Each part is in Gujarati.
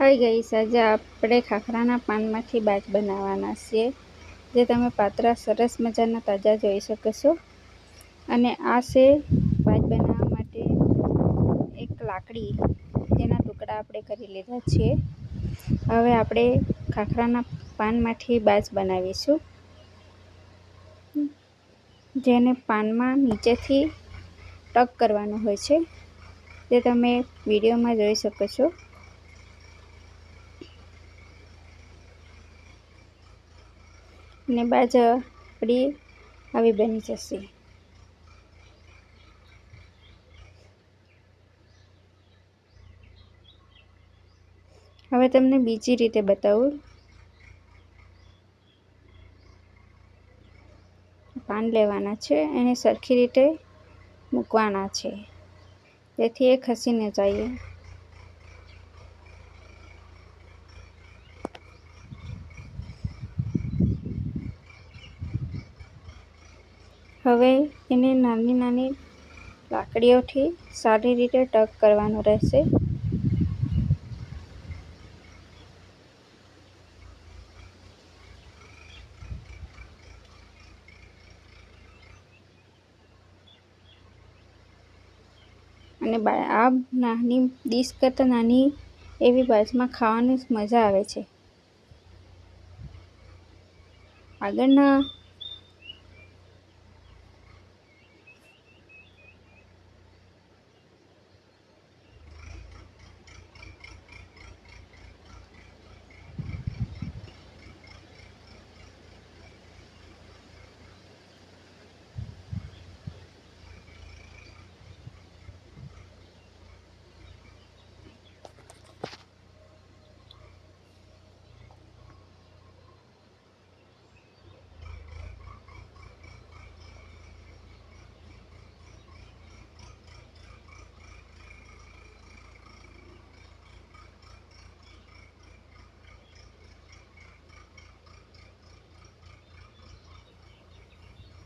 હાય ગાઈસ, આજે આપણે ખાખરાના પાનમાંથી બાજ બનાવવાના છીએ, જે તમે પાતળા સરસ મજાના તાજા જોઈ શકો છો. અને આ છે બાજ બનાવવા માટે એક લાકડી, તેના ટુકડા આપણે કરી લીધા છીએ. હવે આપણે ખાખરાના પાનમાંથી બાજ બનાવીશું, જેને પાનમાં નીચેથી ટક કરવાનું હોય છે, જે તમે વિડીયોમાં જોઈ શકો છો. ને બાજ આપણી આવી બની જશે. હવે તમને બીજી રીતે બતાવું. પાન લેવાના છે, એને સરખી રીતે મૂકવાના છે, જેથી એ ખસી ન જાય. હવે એને નાની નાની લાકડીઓથી સારી રીતે ટક કરવાનું રહેશે. અને આ નાની ડીશ કરતાં નાની એવી બાજમાં ખાવાની મજા આવે છે. આગળના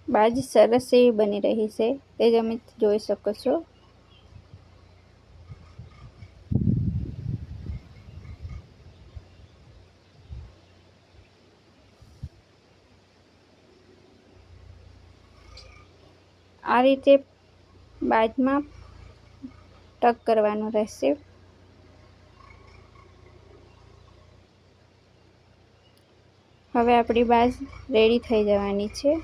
બાજ સરસ એવી બની રહી છે, તે તમે જોઈ શકો છો. આ રીતે બાજમાં ટક કરવાનું રહેશે. હવે આપણી બાજ રેડી થઈ જવાની છે.